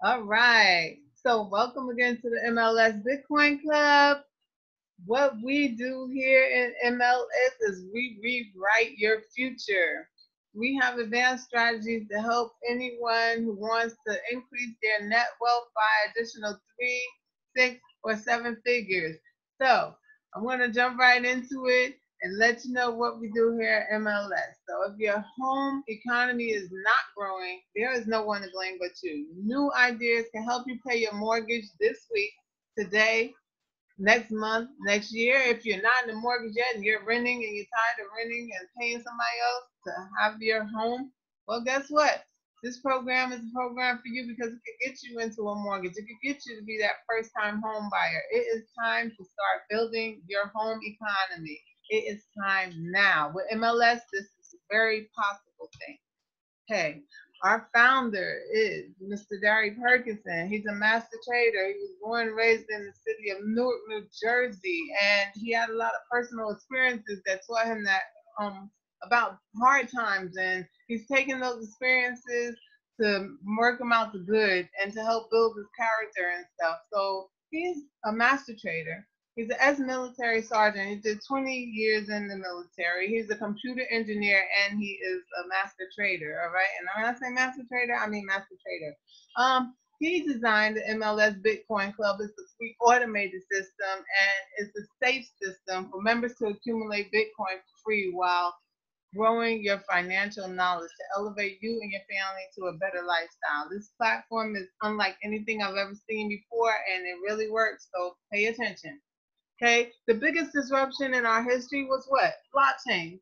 All right. So welcome again to the MLS Bitcoin Club. What we do here in MLS is we rewrite your future. We have advanced strategies to help anyone who wants to increase their net wealth by additional 3, 6, or 7 figures. So I'm going to jump right into it and let you know what we do here at MLS. So if your home economy is not growing, there is no one to blame but you. New ideas can help you pay your mortgage this week, today, next month, next year. If you're not in the mortgage yet and you're renting and you're tired of renting and paying somebody else to have your home, well, guess what? This program is a program for you because it could get you into a mortgage. It could get you to be that first-time home buyer. It is time to start building your home economy. It is time now. With MLS, this is a very possible thing. Hey, our founder is Mr. Derry Perkinson. He's a master trader. He was born and raised in the city of Newark, New Jersey, and he had a lot of personal experiences that taught him that about hard times, and he's taken those experiences to work him out to good and to help build his character and stuff. So he's a master trader. He's an ex-military sergeant. He did 20 years in the military. He's a computer engineer, and he is a master trader, all right? And when I say master trader, I mean master trader. He designed the MLS Bitcoin Club. It's a free automated system, and it's a safe system for members to accumulate Bitcoin for free while growing your financial knowledge to elevate you and your family to a better lifestyle. This platform is unlike anything I've ever seen before, and it really works, so pay attention. Okay, the biggest disruption in our history was what? Blockchain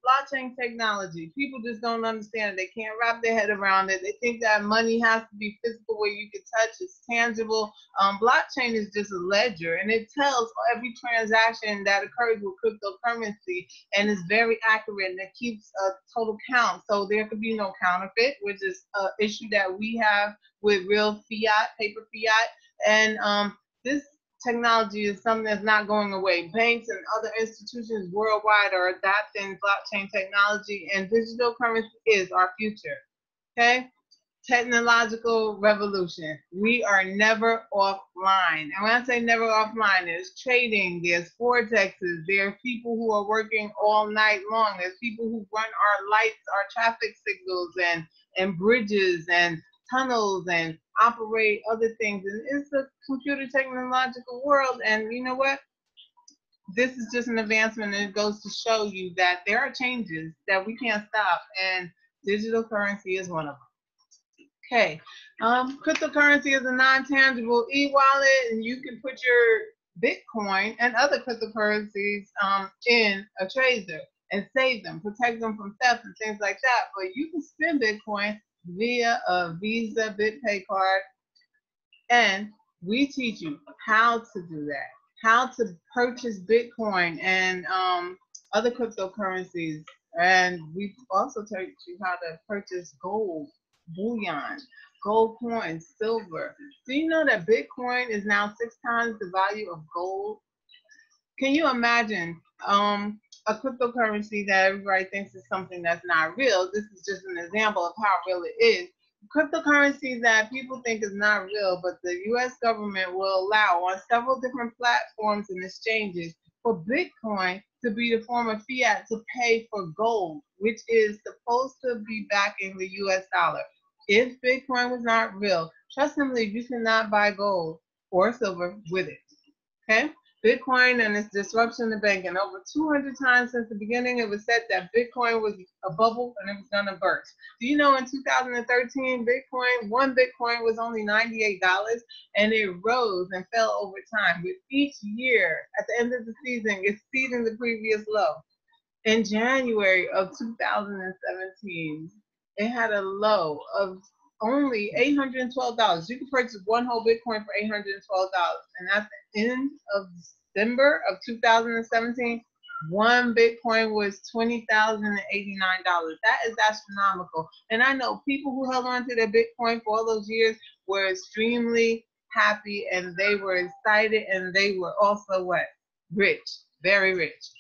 technology. People just don't understand it. They can't wrap their head around it. They think that money has to be physical, where you can touch, it's tangible. Blockchain is just a ledger, and it tells every transaction that occurs with cryptocurrency, and it's very accurate, and it keeps a total count. So there could be no counterfeit, which is an issue that we have with real fiat, paper fiat, and this technology is something that's not going away. Banks and other institutions worldwide are adopting blockchain technology, and digital currency is our future. Okay? Technological revolution. We are never offline. And when I say never offline, there's trading, there's vortexes, there are people who are working all night long, there's people who run our lights, our traffic signals, and bridges, and tunnels, and operate other things. And it's a computer technological world. And you know what? This is just an advancement, and it goes to show you that there are changes that we can't stop, and digital currency is one of them. Okay, cryptocurrency is a non-tangible e-wallet, and you can put your Bitcoin and other cryptocurrencies in a tracer and save them, protect them from theft and things like that. But you can spend Bitcoin via a Visa BitPay card, and we teach you how to do that, how to purchase Bitcoin and other cryptocurrencies, and we also teach you how to purchase gold, bullion, gold coins, silver. Do you know that Bitcoin is now 6 times the value of gold? Can you imagine a cryptocurrency that everybody thinks is something that's not real? This is just an example of how real it is. Cryptocurrencies that people think is not real, but the U.S. government will allow on several different platforms and exchanges for Bitcoin to be the form of fiat to pay for gold, which is supposed to be backing the U.S. dollar. If Bitcoin was not real, trust and believe you cannot buy gold or silver with it. Okay? Bitcoin and its disruption to banking. Over 200 times since the beginning, it was said that Bitcoin was a bubble and it was going to burst. Do you know in 2013, one Bitcoin was only $98, and it rose and fell over time, with each year at the end of the season exceeding the previous low. In January of 2017, it had a low of only $812. You can purchase one whole Bitcoin for $812. And at the end of December of 2017, one Bitcoin was $20,089. That is astronomical. And I know people who held on to their Bitcoin for all those years were extremely happy, and they were excited, and they were also what? Rich, very rich.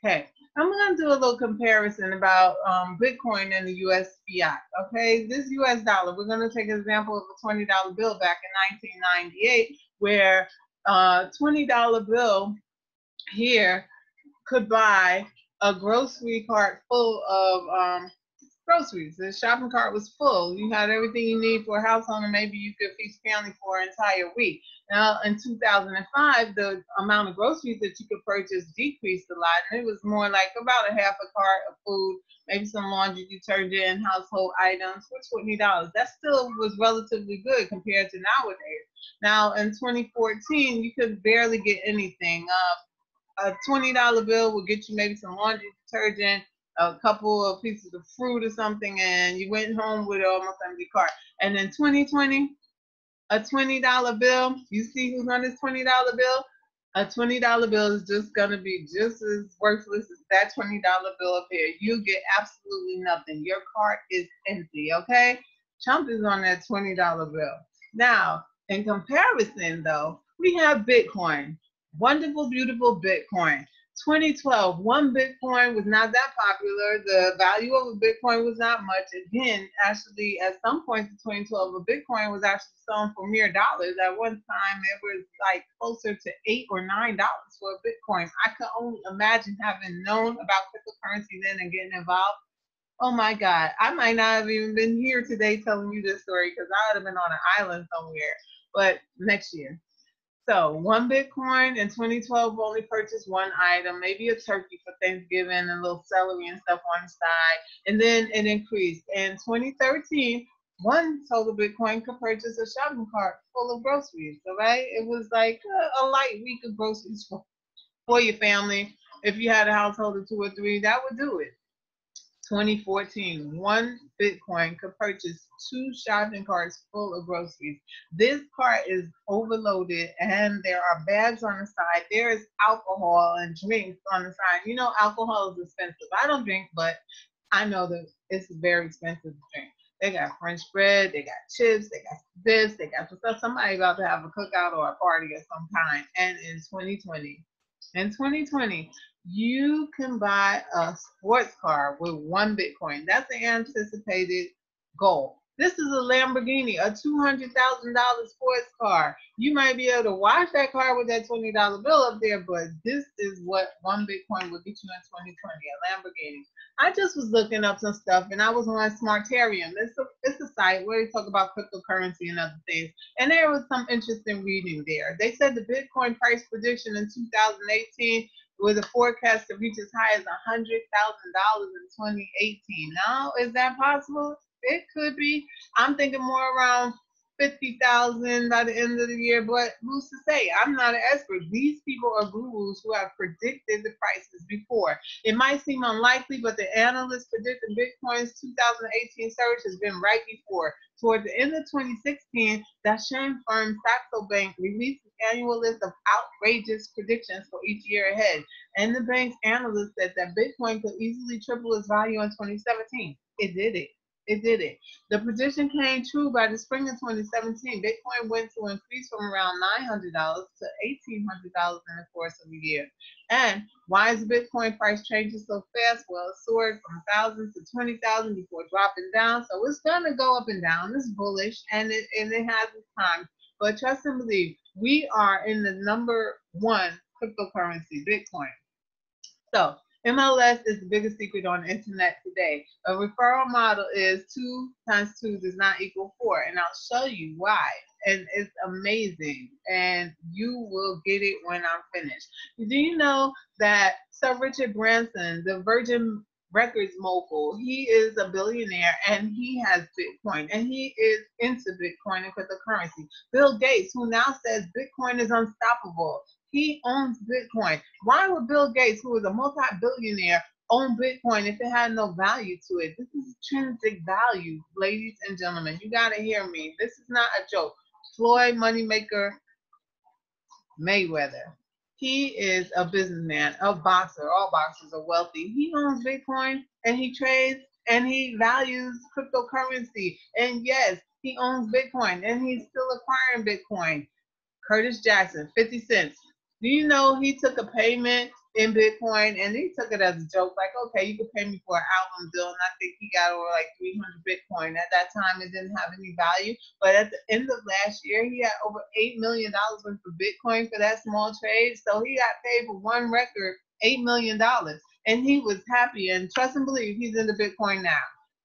Okay, I'm going to do a little comparison about Bitcoin and the US fiat. Okay, this US dollar, we're going to take an example of a $20 bill back in 1998, where a $20 bill here could buy a grocery cart full of groceries. The shopping cart was full. You had everything you need for a household, and maybe you could feed your family for an entire week. Now, in 2005, the amount of groceries that you could purchase decreased a lot, and it was more like about a half a cart of food, maybe some laundry detergent, household items for $20. That still was relatively good compared to nowadays. Now, in 2014, you could barely get anything. A $20 bill will get you maybe some laundry detergent, a couple of pieces of fruit or something, and you went home with an almost empty cart. And in 2020, a $20 bill, you see who's on this $20 bill? A $20 bill is just going to be just as worthless as that $20 bill up here. You get absolutely nothing. Your cart is empty, okay? Trump is on that $20 bill. Now, in comparison, though, we have Bitcoin. Wonderful, beautiful Bitcoin. 2012, one Bitcoin was not that popular. The value of a Bitcoin was not much. Again, actually, at some point in 2012, a Bitcoin was actually selling for mere dollars. At one time, it was like closer to $8 or $9 for a Bitcoin. I could only imagine having known about cryptocurrency then and getting involved. Oh my God, I might not have even been here today telling you this story because I would have been on an island somewhere. But next year. So one Bitcoin in 2012 only purchased one item, maybe a turkey for Thanksgiving and a little celery and stuff on the side. And then it increased. In 2013, one total Bitcoin could purchase a shopping cart full of groceries. All right. It was like a light week of groceries for your family. If you had a household of two or three, that would do it. 2014, one Bitcoin could purchase two shopping carts full of groceries. This cart is overloaded and there are bags on the side. There is alcohol and drinks on the side. You know, alcohol is expensive. I don't drink, but I know that it's very expensive to drink. They got French bread, they got chips, they got this, they got some stuff. Somebody about to have a cookout or a party of some kind. And in 2020, you can buy a sports car with one Bitcoin. That's the anticipated goal. This is a Lamborghini, a $200,000 sports car. You might be able to wash that car with that $20 bill up there, but this is what one Bitcoin will get you in 2020, a Lamborghini. I just was looking up some stuff, and I was on Smartarium. It's a site where they talk about cryptocurrency and other things, and there was some interesting reading there. They said the Bitcoin price prediction in 2018 with a forecast to reach as high as $100,000 in 2018. Now, is that possible? It could be. I'm thinking more around 50,000 by the end of the year, but who's to say? I'm not an expert. These people are gurus who have predicted the prices before. It might seem unlikely, but the analysts predicting Bitcoin's 2018 surge has been right before. Toward the end of 2016, that same firm Saxo Bank released an annual list of outrageous predictions for each year ahead. And the bank's analyst said that Bitcoin could easily triple its value in 2017. It did it. It did it. The prediction came true by the spring of 2017. Bitcoin went to increase from around $900 to $1,800 in the course of a year. And why is the Bitcoin price changing so fast? Well, it soared from 1,000 to 20,000 before dropping down. So it's going to go up and down. It's bullish, and it has its time. But trust and believe, we are in the number one cryptocurrency, Bitcoin. So MLS is the biggest secret on the internet today. A referral model is 2 times 2 does not equal 4, and I'll show you why. And it's amazing, and you will get it when I'm finished. Do you know that Sir Richard Branson, the Virgin Records mogul, he is a billionaire and he has Bitcoin and he is into Bitcoin and cryptocurrency. Bill Gates, who now says Bitcoin is unstoppable, he owns Bitcoin. Why would Bill Gates, who is a multi-billionaire, own Bitcoin if it had no value to it? This is intrinsic value, ladies and gentlemen. You got to hear me. This is not a joke. Floyd Moneymaker Mayweather. He is a businessman, a boxer. All boxers are wealthy. He owns Bitcoin and he trades and he values cryptocurrency. And yes, he owns Bitcoin and he's still acquiring Bitcoin. Curtis Jackson, 50 cents. Do you know he took a payment in Bitcoin and he took it as a joke, like, okay, you could pay me for an album bill, and I think he got over like 300 Bitcoin. At that time, it didn't have any value, but at the end of last year, he had over $8 million worth of Bitcoin for that small trade. So he got paid for one record $8 million, and he was happy. And trust and believe, he's into Bitcoin now.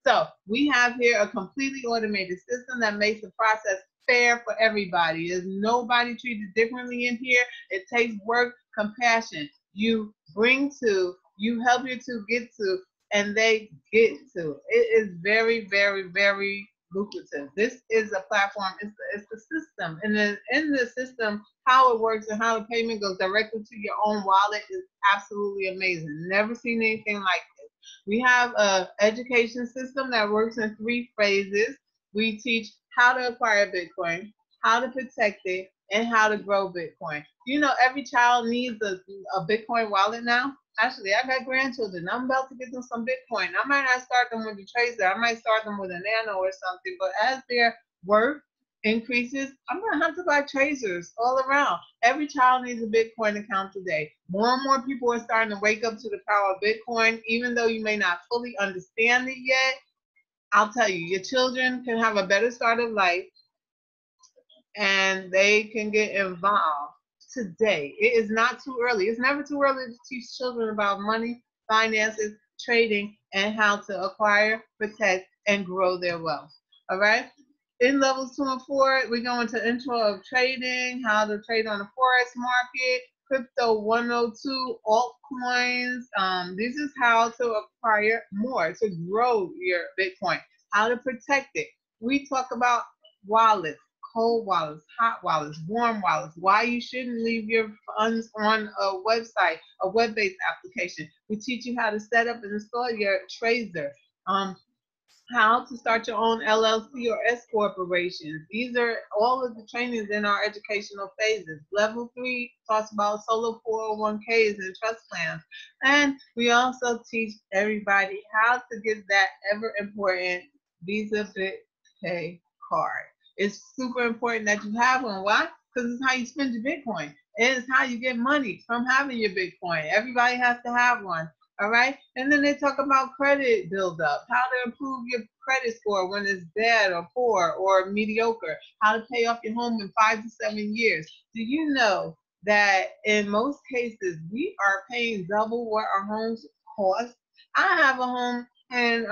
So we have here a completely automated system that makes the process fair for everybody. There's nobody treated differently in here. It takes work, compassion. You bring to, you help your two get to, and they get to. It is very, very, very lucrative. This is a platform. It's the system, and then in the system, how it works and how the payment goes directly to your own wallet is absolutely amazing. Never seen anything like this. We have a education system that works in 3 phases. We teach how to acquire Bitcoin, how to protect it, and how to grow Bitcoin. You know, every child needs a Bitcoin wallet now. Actually, I got grandchildren. I'm about to get them some Bitcoin. I might not start them with a tracer. I might start them with a nano or something. But as their worth increases, I'm going to have to buy tracers all around. Every child needs a Bitcoin account today. More and more people are starting to wake up to the power of Bitcoin, even though you may not fully understand it yet. I'll tell you, your children can have a better start of life and they can get involved today. It is not too early. It's never too early to teach children about money, finances, trading, and how to acquire, protect, and grow their wealth. All right? In levels 2 and 4, we go into intro of trading, how to trade on the forex market, crypto 102, altcoins. This is how to acquire more, to grow your Bitcoin, how to protect it. We talk about wallets, cold wallets, hot wallets, warm wallets, why you shouldn't leave your funds on a website, a web-based application. We teach you how to set up and install your tracer, how to start your own LLC or S corporations. These are all of the trainings in our educational phases. Level 3 talks about solo 401ks and trust plans. And we also teach everybody how to get that ever important Visa BitPay card. It's super important that you have one. Why? Because it's how you spend your Bitcoin. It's how you get money from having your Bitcoin. Everybody has to have one. All right. And then they talk about credit buildup, how to improve your credit score when it's bad or poor or mediocre, how to pay off your home in 5 to 7 years. Do you know that in most cases we are paying double what our homes cost? I have a home and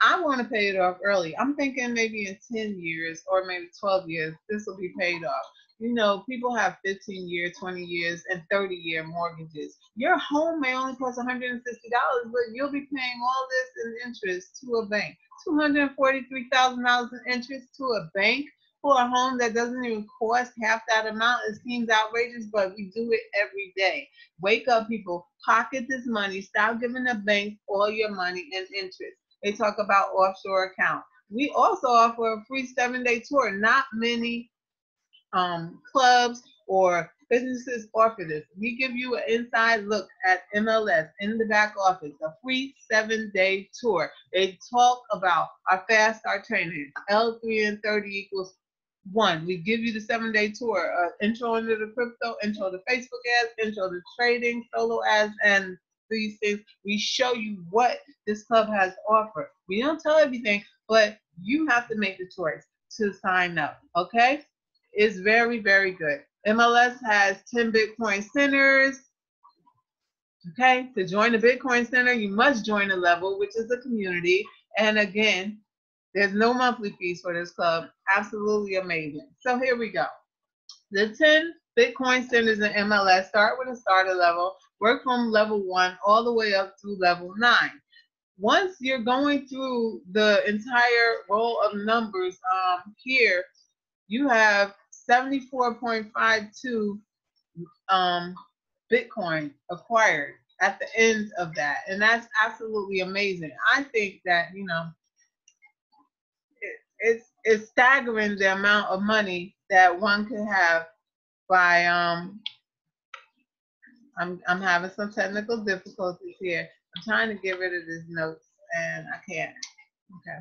I want to pay it off early. I'm thinking maybe in 10 years or maybe 12 years, this will be paid off. You know, people have 15-year, 20 years, and 30-year mortgages. Your home may only cost $160, but you'll be paying all this in interest to a bank. $243,000 in interest to a bank for a home that doesn't even cost half that amount. It seems outrageous, but we do it every day. Wake up, people. Pocket this money. Stop giving the bank all your money in interest. They talk about offshore accounts. We also offer a free 7-day tour. Not many clubs or businesses offer this. We give you an inside look at MLS in the back office, a free 7-day tour. They talk about our fast start training, L3 and 30 equals 1. We give you the 7-day tour, intro into the crypto, intro to Facebook ads, intro to trading, solo ads, and these things. We show you what this club has offered. We don't tell everything, but you have to make the choice to sign up, okay? It's very, very good. MLS has 10 Bitcoin centers. Okay, to join the Bitcoin Center, you must join a level, which is a community. And again, there's no monthly fees for this club. Absolutely amazing. So here we go. The 10 Bitcoin centers in MLS start with a starter level, work from level 1 all the way up through level 9. Once you're going through the entire row of numbers here, you have 74.52 Bitcoin acquired at the end of that. And that's absolutely amazing. I think that, you know, it's staggering the amount of money that one can have by I'm having some technical difficulties here. I'm trying to get rid of this notes and I can't. Okay.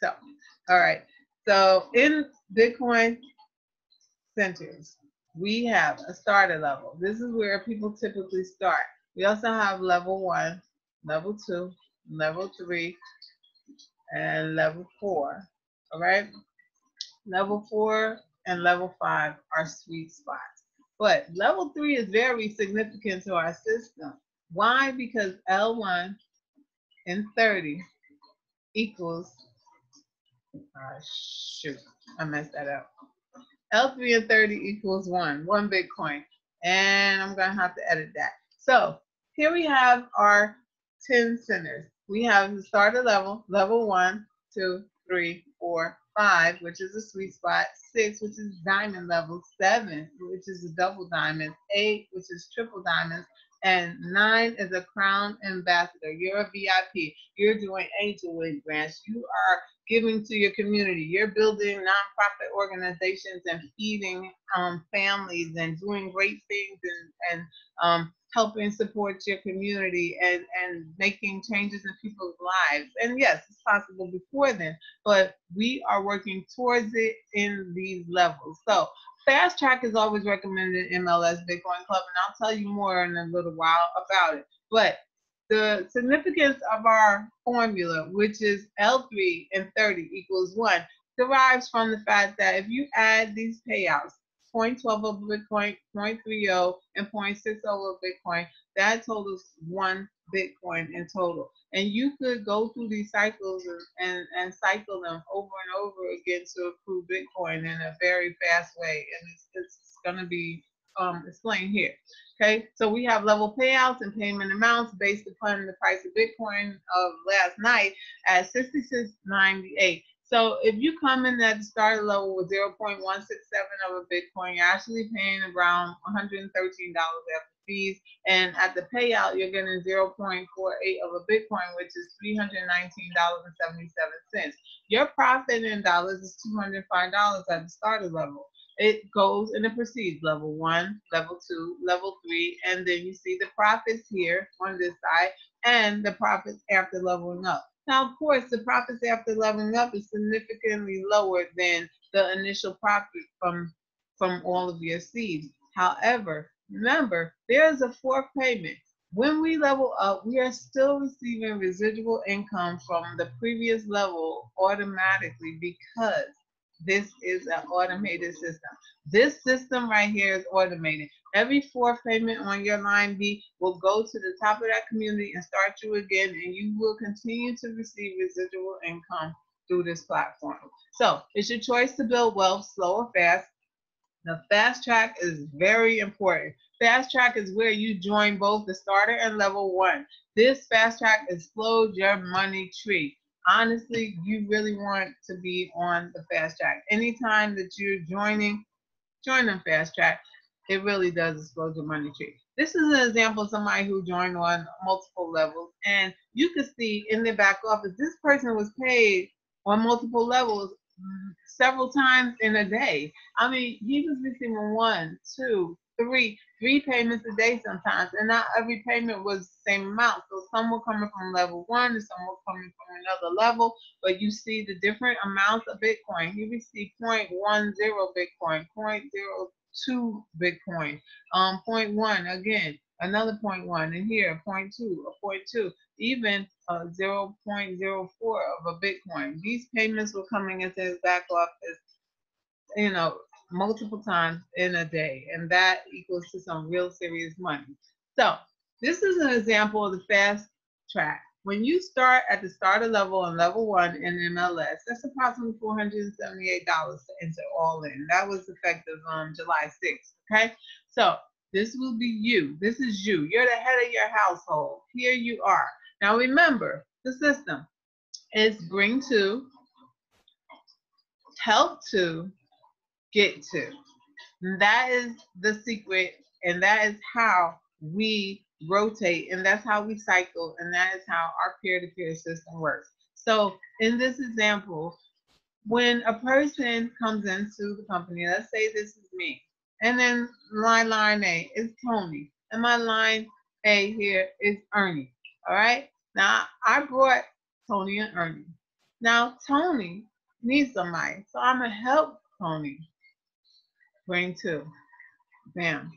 So, all right. So in Bitcoin centers, we have a starter level. This is where people typically start. We also have level 1, level 2, level 3, and level 4. All right? Level 4 and level 5 are sweet spots. But level 3 is very significant to our system. Why? Because L1 and 30 equals, shoot, I messed that up. L3 and 30 equals one Bitcoin. And I'm going to have to edit that. So here we have our 10 centers. We have the starter level, level 1, 2, 3, 4, 5, which is a sweet spot, 6, which is diamond level, 7, which is a double diamond, 8, which is triple diamonds, and 9 is a crown ambassador. You're a VIP. You're doing angel wing grants. You are giving to your community. You're building nonprofit organizations and feeding families and doing great things and helping support your community and making changes in people's lives. And yes, it's possible before then, but we are working towards it in these levels. So Fast Track is always recommended in MLS Bitcoin Club, and I'll tell you more in a little while about it. But the significance of our formula, which is L3 and 30 equals 1, derives from the fact that if you add these payouts, 0.12 of Bitcoin, 0.30, and 0.60 of Bitcoin, that totals 1 Bitcoin in total. And you could go through these cycles and cycle them over and over again to accrue Bitcoin in a very fast way. And it's going to be explained here. Okay, so we have level payouts and payment amounts based upon the price of Bitcoin of last night at 66.98. So if you come in at the starter level with 0.167 of a Bitcoin, you're actually paying around $113 after fees. And at the payout, you're getting 0.48 of a Bitcoin, which is $319.77. Your profit in dollars is $205 at the starter level. It goes and it proceeds level 1, level 2, level 3, and then you see the profits here on this side and the profits after leveling up. Now, of course, the profits after leveling up is significantly lower than the initial profit from all of your seeds. However, remember, there's a fourth payment. When we level up, we are still receiving residual income from the previous level automatically because this is an automated system. This system right here is automated. Every fourth payment on your line B will go to the top of that community and start you again, and you will continue to receive residual income through this platform. So it's your choice to build wealth, slow or fast. The fast track is very important. Fast track is where you join both the starter and level 1. This fast track explodes your money tree. Honestly, you really want to be on the fast track. Anytime that you're join on fast track, it really does explode your money tree. This is an example of somebody who joined on multiple levels, and you can see in the back office, this person was paid on multiple levels several times in a day. I mean, he was receiving one, two, three payments a day sometimes, and not every payment was the same amount. So some were coming from level 1, and some were coming from another level. But you see the different amounts of Bitcoin. He received 0.10 Bitcoin, 0.02 Bitcoin, zero point 0.1 again, another 0.1, and here 0.2, a 0.2, even 0.04 of a Bitcoin. These payments were coming into his back office, multiple times in a day, and that equals to some real serious money. So this is an example of the fast track. When you start at the starter level on level 1 in MLS, that's approximately $478 to enter all in. That was effective on July 6th. Okay, so this will be you. This is you. You're the head of your household. Here you are. Now remember, the system is bring to, help to, get to. And that is the secret, and that is how we rotate, and that's how we cycle, and that is how our peer-to-peer system works. So in this example, when a person comes into the company, let's say this is me, and then my line A is Tony, and my line A here is Ernie. All right. Now I brought Tony and Ernie. Now Tony needs somebody, so I'm gonna help Tony. Bring two. Bam.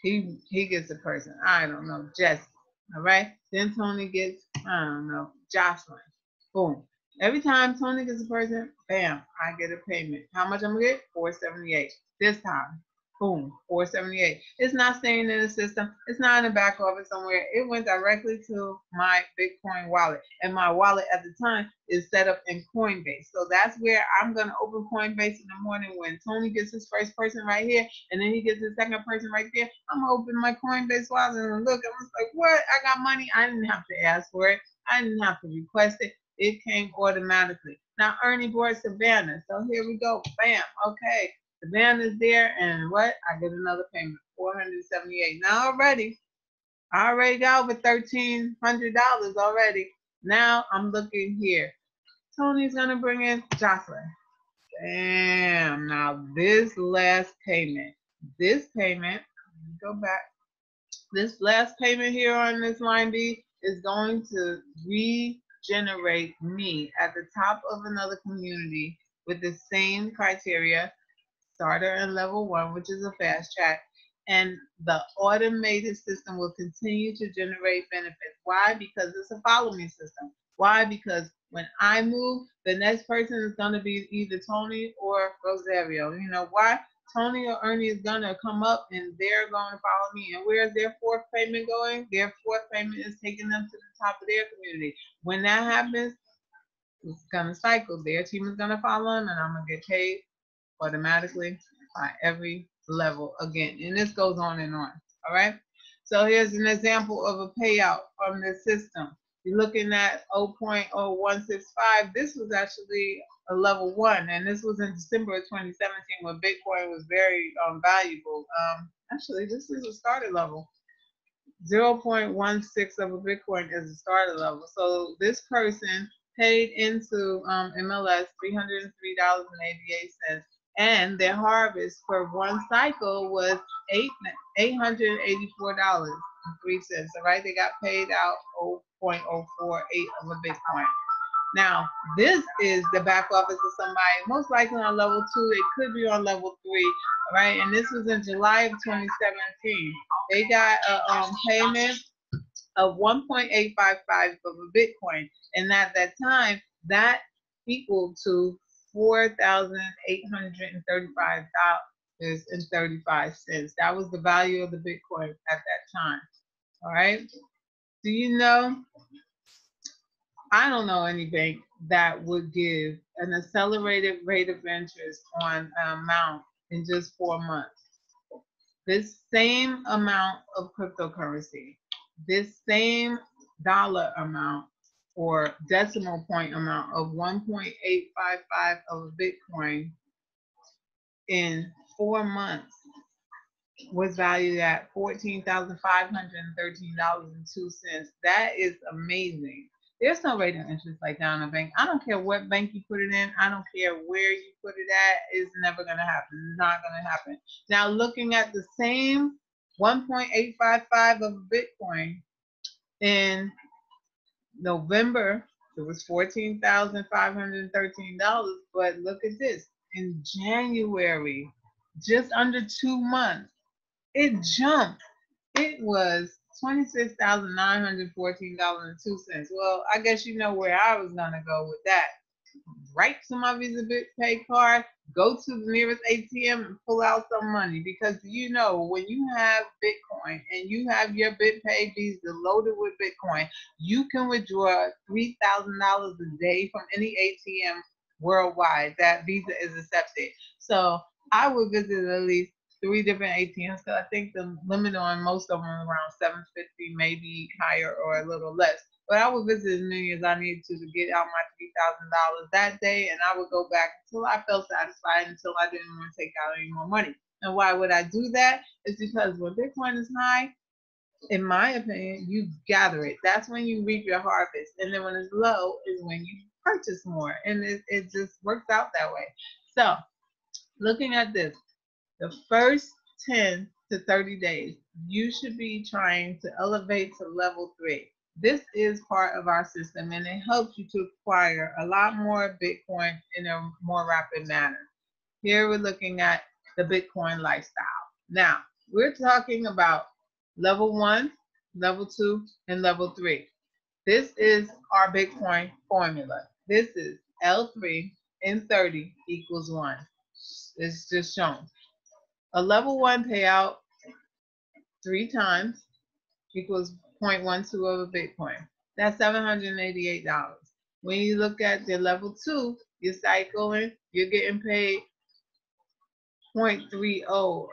He gets a person. I don't know, Jesse. All right. Then Tony gets, I don't know, Jocelyn. Boom. Every time Tony gets a person, bam, I get a payment. How much I'm gonna get? 478. This time. Boom, 478. It's not staying in the system. It's not in the back office somewhere. It went directly to my Bitcoin wallet. And my wallet at the time is set up in Coinbase. So that's where I'm gonna open Coinbase in the morning when Tony gets his first person right here, and then he gets his second person right there. I'm gonna open my Coinbase wallet and look. I was like, what? I got money. I didn't have to ask for it. I didn't have to request it. It came automatically. Now Ernie bought Savannah. So here we go. Bam. Okay. Savannah's there, and what? I get another payment, 478. Now I already got over $1,300 already. Now I'm looking here. Tony's gonna bring in Jocelyn. Bam. Now this payment, go back. This last payment here on this line B is going to regenerate me at the top of another community with the same criteria, starter and level 1, which is a fast track. And the automated system will continue to generate benefits. Why? Because it's a follow me system. Why? Because when I move, the next person is going to be either Tony or Rosario. You know why? Tony or Ernie is going to come up and they're going to follow me. And where's their fourth payment going? Their fourth payment is taking them to the top of their community. When that happens, it's going to cycle. Their team is going to follow them, and I'm going to get paid automatically by every level again. And this goes on and on. All right. So here's an example of a payout from the system. You're looking at 0.0165. This was actually a level 1, and this was in December of 2017 when Bitcoin was very valuable. Actually, this is a starter level. 0.16 of a Bitcoin is a starter level. So this person paid into MLS $303.88, and their harvest for one cycle was $884.03. All right, they got paid out 0.048 of a Bitcoin. Now, this is the back office of somebody, most likely on level 2. It could be on level 3, all right? And this was in July of 2017. They got a payment of 1.855 of a Bitcoin. And at that time, that equaled to $4,835.35. That was the value of the Bitcoin at that time, all right? Do you know? I don't know any bank that would give an accelerated rate of interest on an amount in just 4 months. This same amount of cryptocurrency, this same dollar amount or decimal point amount of 1.855 of Bitcoin in 4 months was valued at $14,513.02. That is amazing. There's no rate of interest like that in a bank. I don't care what bank you put it in. I don't care where you put it at. It's never going to happen. It's not going to happen. Now, looking at the same 1.855 of Bitcoin in November, it was $14,513. But look at this. In January, just under 2 months, it jumped. It was $26,914.02. Well, I guess you know where I was gonna go with that. Right to my Visa BitPay card, go to the nearest ATM and pull out some money, because you know when you have Bitcoin and you have your BitPay Visa loaded with Bitcoin, you can withdraw $3,000 a day from any ATM worldwide. That Visa is accepted. So I would visit at least 3 different ATMs, because I think the limit on most of them is around 750, maybe higher or a little less. But I would visit as many as I needed to get out my $3,000 that day, and I would go back until I felt satisfied, until I didn't want to take out any more money. And why would I do that? It's because when Bitcoin is high, in my opinion, you gather it. That's when you reap your harvest. And then when it's low is when you purchase more. And it just works out that way. So looking at this, the first 10 to 30 days, you should be trying to elevate to level 3. This is part of our system, and it helps you to acquire a lot more Bitcoin in a more rapid manner. Here we're looking at the Bitcoin lifestyle. Now, we're talking about level 1, level 2, and level 3. This is our Bitcoin formula. This is L3 in 30 equals 1. It's just shown. A level 1 payout 3 times equals 0.12 of a Bitcoin. That's $788. When you look at the level 2, you're cycling, you're getting paid 0.30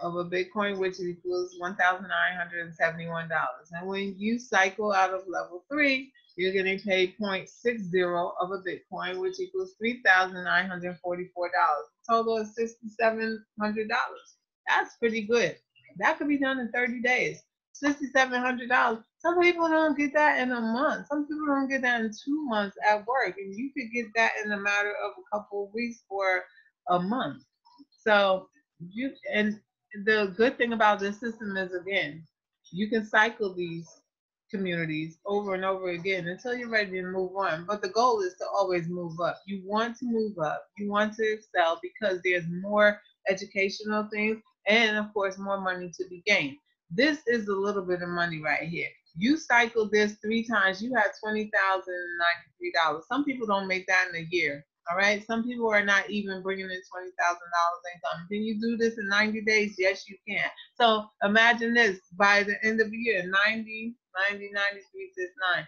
of a Bitcoin, which equals $1,971. And when you cycle out of level 3, you're getting paid 0.60 of a Bitcoin, which equals $3,944. Total is $6,700. That's pretty good. That could be done in 30 days. $6,700. Some people don't get that in a month. Some people don't get that in 2 months at work. And you could get that in a matter of a couple of weeks or a month. So and the good thing about this system is, again, you can cycle these communities over and over again until you're ready to move on. But the goal is to always move up. You want to move up. You want to excel because there's more educational things and, of course, more money to be gained. This is a little bit of money right here. You cycle this 3 times, you have $20,093. Some people don't make that in a year. All right. Some people are not even bringing in $20,000 income. Can you do this in 90 days? Yes, you can. So imagine this: by the end of the year, 90, 90, 93, 69.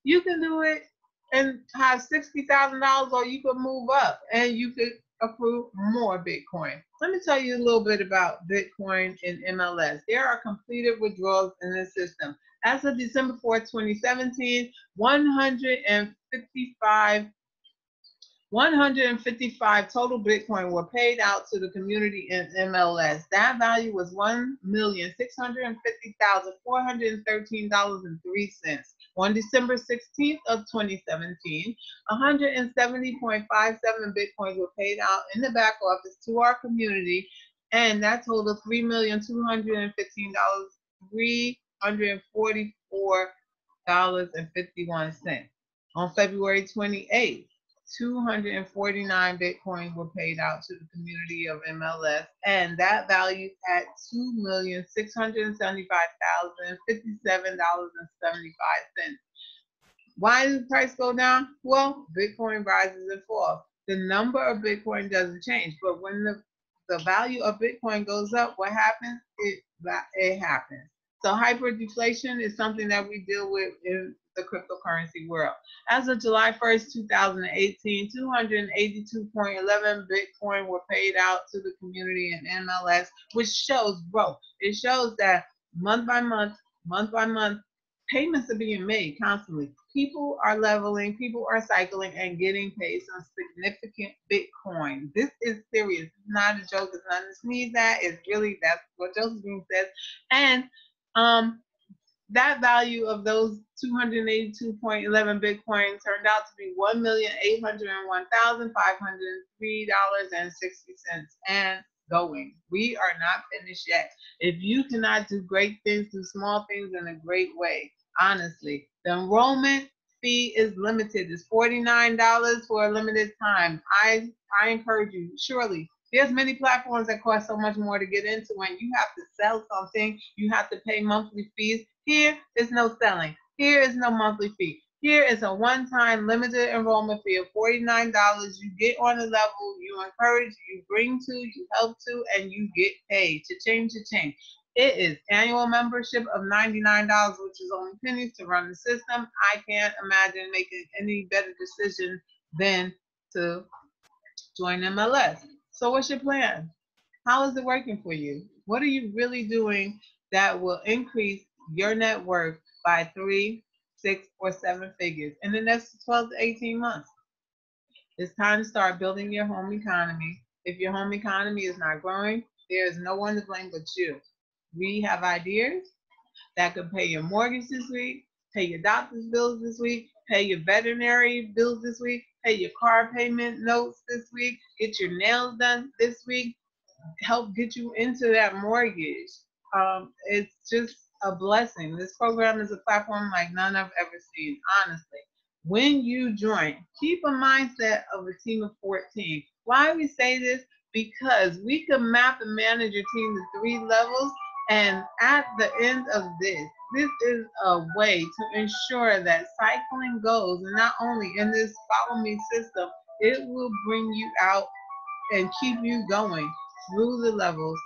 You can do it and have $60,000, or you could move up and you could accrue more Bitcoin. Let me tell you a little bit about Bitcoin and MLS. There are completed withdrawals in this system. As of December 4th, 2017, 155 total Bitcoin were paid out to the community in MLS. That value was $1,650,413.03. On December 16th of 2017, 170.57 Bitcoins were paid out in the back office to our community, and that totaled $3,215,344.51. On February 28th, 249 Bitcoins were paid out to the community of MLS, and that valued at $2,675,057.75. Why did the price go down? Well, Bitcoin rises and falls. The number of Bitcoin doesn't change, but when the value of Bitcoin goes up, what happens? It happens. So hyperdeflation is something that we deal with in the cryptocurrency world. As of July 1st, 2018, 282.11 Bitcoin were paid out to the community in MLS, which shows growth. It shows that month by month, payments are being made constantly. People are leveling, people are cycling and getting paid some significant Bitcoin. This is serious. It's not a joke. It's not to sneeze at. It's really, that's what Josephine says. And that value of those 282.11 Bitcoin turned out to be $1,801,503.60 and going. We are not finished yet. If you cannot do great things, do small things in a great way, honestly. The enrollment fee is limited. It's $49 for a limited time. I encourage you, surely. There's many platforms that cost so much more to get into, and you have to sell something. You have to pay monthly fees. Here is no selling. Here is no monthly fee. Here is a one-time limited enrollment fee of $49. You get on the level, you encourage, you bring to, you help to, and you get paid. Cha-ching, cha-ching. It is annual membership of $99, which is only pennies to run the system. I can't imagine making any better decision than to join MLS. So what's your plan? How is it working for you? What are you really doing that will increase your net worth by 3, 6, or 7 figures in the next 12 to 18 months? It's time to start building your home economy. If your home economy is not growing, there is no one to blame but you. We have ideas that could pay your mortgage this week, pay your doctor's bills this week, pay your veterinary bills this week, pay your car payment notes this week, get your nails done this week, help get you into that mortgage. It's just a blessing. This program is a platform like none I've ever seen, honestly. When you join, keep a mindset of a team of 14. Why we say this? because we can map and manage your team to 3 levels. And at the end of this is a way to ensure that cycling goes, and not only in this follow me system, it will bring you out and keep you going through the levels,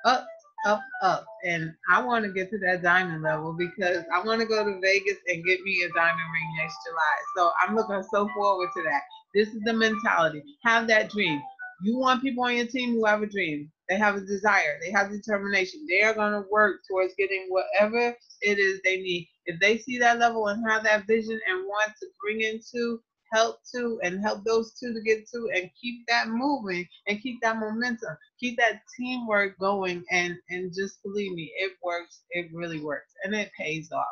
up, up, up. And I want to get to that diamond level because I want to go to Vegas and get me a diamond ring next July. So I'm looking so forward to that. This is the mentality. Have that dream. You want people on your team who have a dream. They have a desire. They have determination. They are going to work towards getting whatever it is they need. If they see that level and have that vision and want to bring into help to and help those two to get to and keep that moving and keep that momentum, keep that teamwork going, and just believe me, it works. It really works, and it pays off.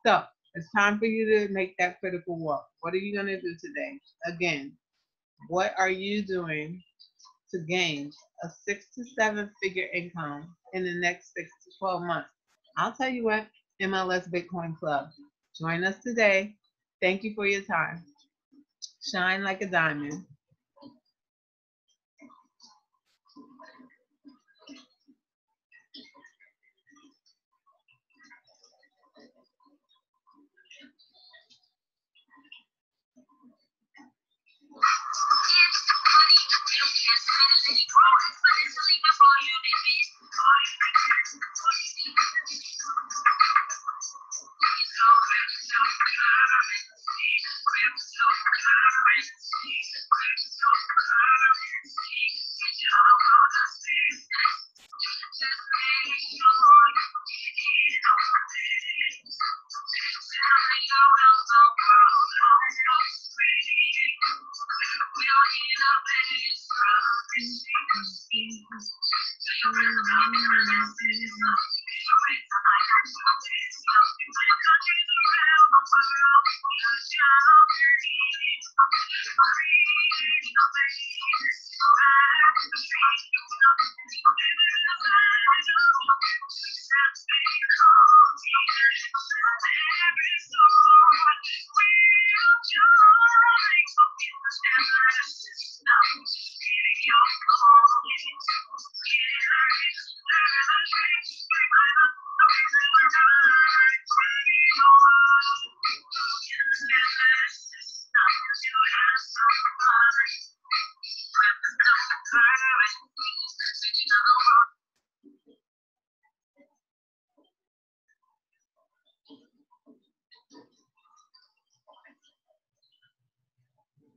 So it's time for you to make that critical walk. What are you going to do today? Again, what are you doing to gain a 6 to 7 figure income in the next 6 to 12 months? I'll tell you what, MLS Bitcoin Club. Join us today. Thank you for your time. Shine like a diamond.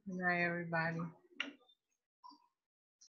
Good night, everybody.